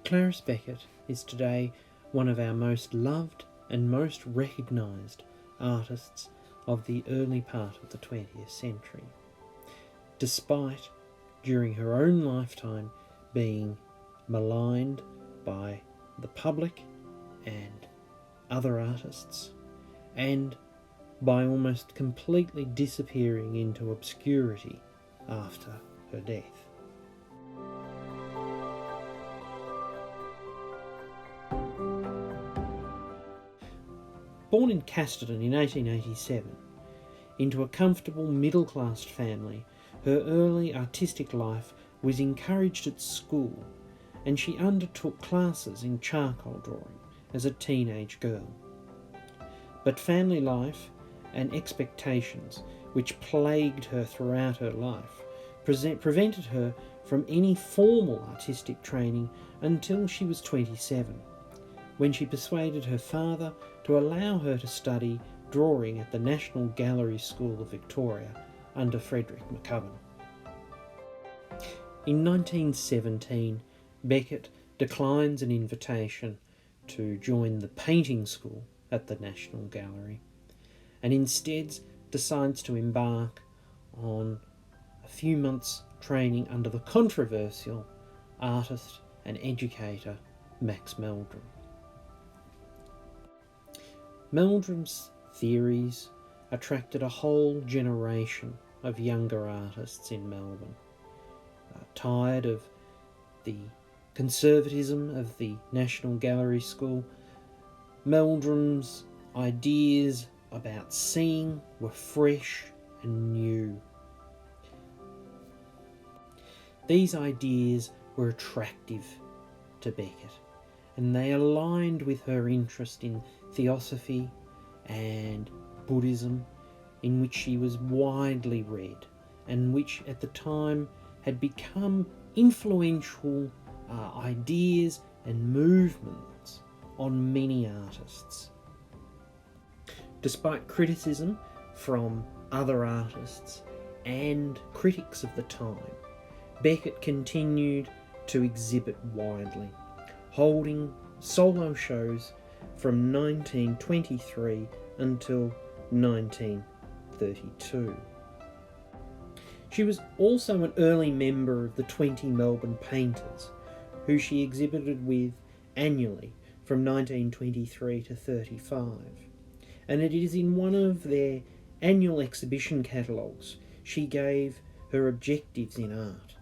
Clarice Becket is today one of our most loved and most recognised artists of the early part of the 20th century, despite, during her own lifetime, being maligned by the public and other artists, and by almost completely disappearing into obscurity after her death. Born in Casterton in 1887, into a comfortable middle-class family, her early artistic life was encouraged at school, and she undertook classes in charcoal drawing as a teenage girl. But family life and expectations, which plagued her throughout her life, prevented her from any formal artistic training until she was 27, when she persuaded her father to allow her to study drawing at the National Gallery School of Victoria under Frederick McCubbin. In 1917, Becket declines an invitation to join the painting school at the National Gallery, and instead decides to embark on a few months' training under the controversial artist and educator Max Meldrum. Meldrum's theories attracted a whole generation of younger artists in Melbourne. Tired of the conservatism of the National Gallery School, Meldrum's ideas about seeing were fresh and new. These ideas were attractive to Becket, and they aligned with her interest in theosophy and Buddhism, in which she was widely read, and which at the time had become influential ideas and movements on many artists. Despite criticism from other artists and critics of the time, Becket continued to exhibit widely, holding solo shows from 1923 until 1932. She was also an early member of the 20 Melbourne painters, who she exhibited with annually from 1923 to 35. And it is in one of their annual exhibition catalogues she gave her objectives in art: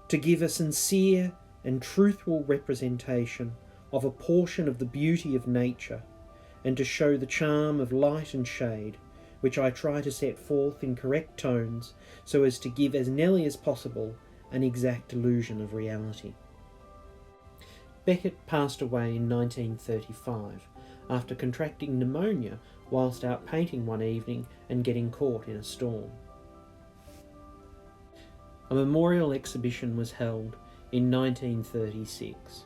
to give a sincere and truthful representation of a portion of the beauty of nature, and to show the charm of light and shade, which I try to set forth in correct tones so as to give as nearly as possible an exact illusion of reality. Becket passed away in 1935 after contracting pneumonia whilst out painting one evening and getting caught in a storm. A memorial exhibition was held in 1936,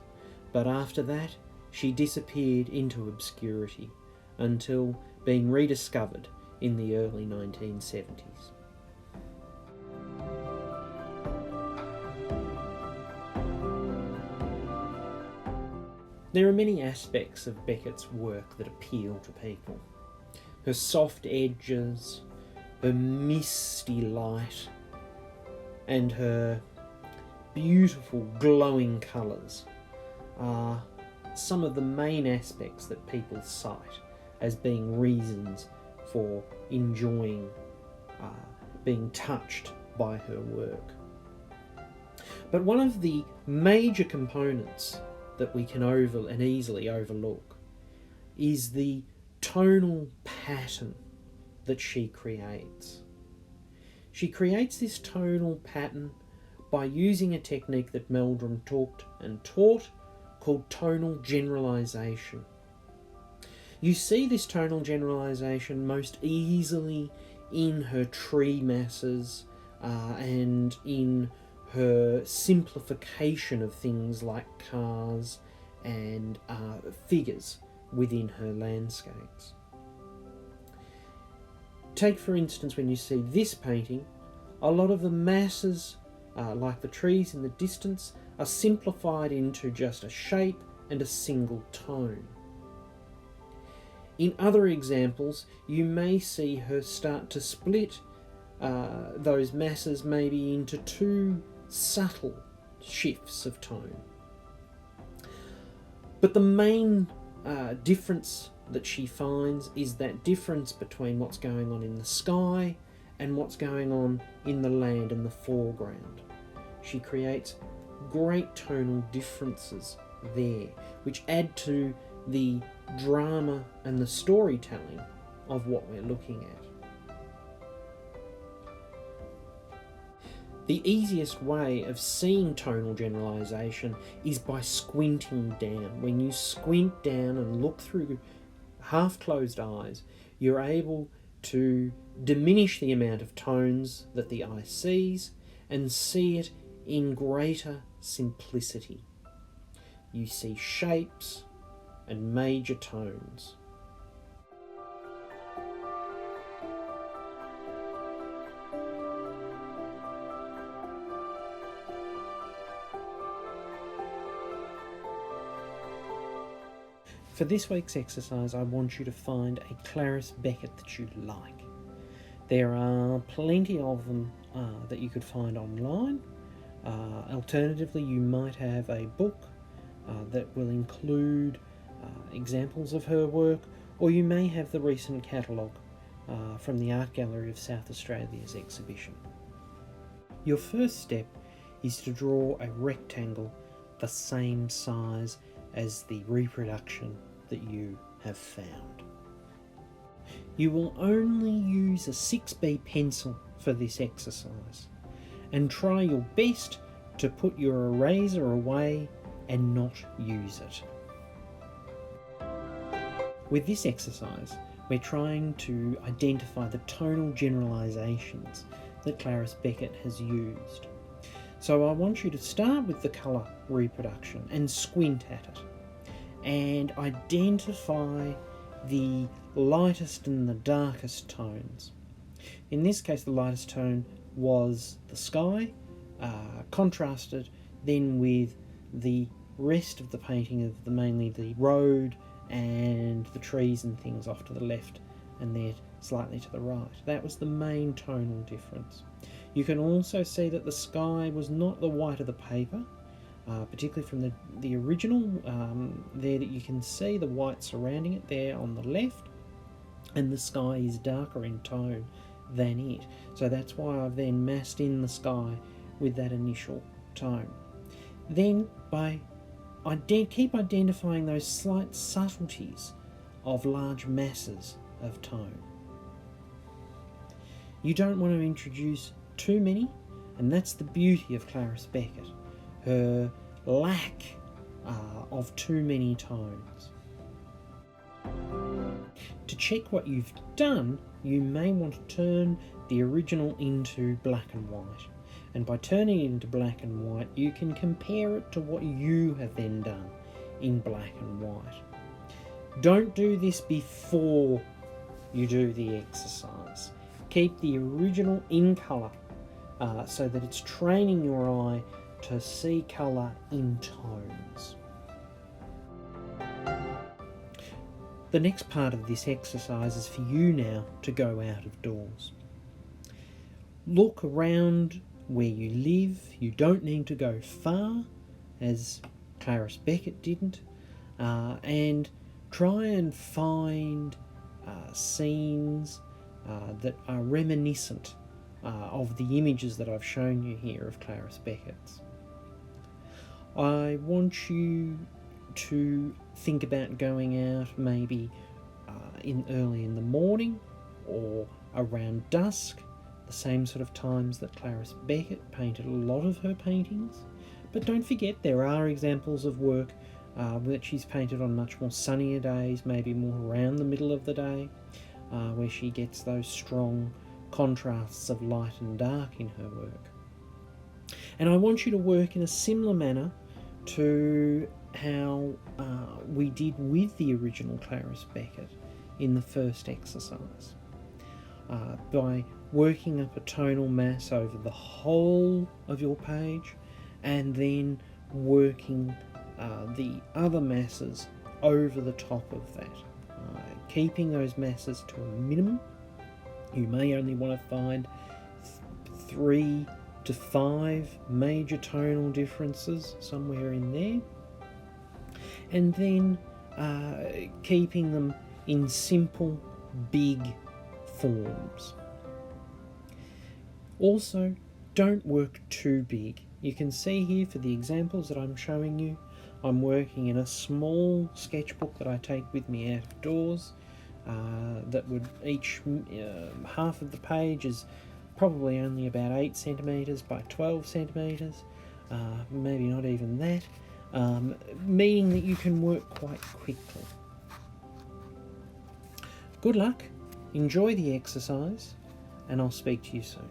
but after that she disappeared into obscurity until being rediscovered in the early 1970s. There are many aspects of Becket's work that appeal to people. Her soft edges, her misty light, and her beautiful glowing colours are some of the main aspects that people cite as being reasons for enjoying, being touched by her work. But one of the major components that we can easily overlook is the tonal pattern that she creates. She creates this tonal pattern by using a technique that Meldrum taught called tonal generalisation. You see this tonal generalisation most easily in her tree masses and in her simplification of things like cars and figures within her landscapes. Take, for instance, when you see this painting, a lot of the masses, like the trees in the distance, are simplified into just a shape and a single tone. In other examples, you may see her start to split those masses maybe into two subtle shifts of tone. But the main difference that she finds is that difference between what's going on in the sky and what's going on in the land and the foreground. She creates great tonal differences there, which add to the drama and the storytelling of what we're looking at. The easiest way of seeing tonal generalisation is by squinting down. When you squint down and look through half-closed eyes, you're able to diminish the amount of tones that the eye sees and see it in greater simplicity. You see shapes and major tones. For this week's exercise, I want you to find a Clarice Becket that you like. There are plenty of them that you could find online. Alternatively, you might have a book that will include examples of her work, or you may have the recent catalogue from the Art Gallery of South Australia's exhibition. Your first step is to draw a rectangle the same size as the reproduction that you have found. You will only use a 6B pencil for this exercise, and try your best to put your eraser away and not use it. With this exercise, we're trying to identify the tonal generalizations that Clarice Becket has used. So I want you to start with the colour reproduction and squint at it and identify the lightest and the darkest tones. In this case, the lightest tone was the sky, contrasted then with the rest of the painting of mainly the road and the trees and things off to the left and there slightly to the right. That was the main tonal difference. You can also see that the sky was not the white of the paper, particularly from the original, there that you can see the white surrounding it there on the left, and the sky is darker in tone than it. So that's why I've then massed in the sky with that initial tone. Then keep identifying those slight subtleties of large masses of tone. You don't want to introduce too many, and that's the beauty of Clarice Becket, her lack of too many tones. To check what you've done, you may want to turn the original into black and white. And by turning it into black and white, you can compare it to what you have then done in black and white. Don't do this before you do the exercise. Keep the original in colour so that it's training your eye to see colour in tones. The next part of this exercise is for you now to go out of doors. Look around where you live. You don't need to go far, as Clarice Becket didn't, and try and find scenes that are reminiscent of the images that I've shown you here of Clarice Becket's. I want you to think about going out maybe early in the morning or around dusk, the same sort of times that Clarice Becket painted a lot of her paintings. But don't forget, there are examples of work that she's painted on much more sunnier days, maybe more around the middle of the day, where she gets those strong contrasts of light and dark in her work. And I want you to work in a similar manner to how we did with the original Clarice Becket in the first exercise, by working up a tonal mass over the whole of your page and then working the other masses over the top of that, keeping those masses to a minimum. You may only want to find 3 to 5 major tonal differences, somewhere in there, and then keeping them in simple, big forms. Also, don't work too big. You can see here for the examples that I'm showing you, I'm working in a small sketchbook that I take with me out of doors. That would each half of the page is probably only about 8 centimetres by 12 centimetres, maybe not even that, meaning that you can work quite quickly. Good luck, enjoy the exercise, and I'll speak to you soon.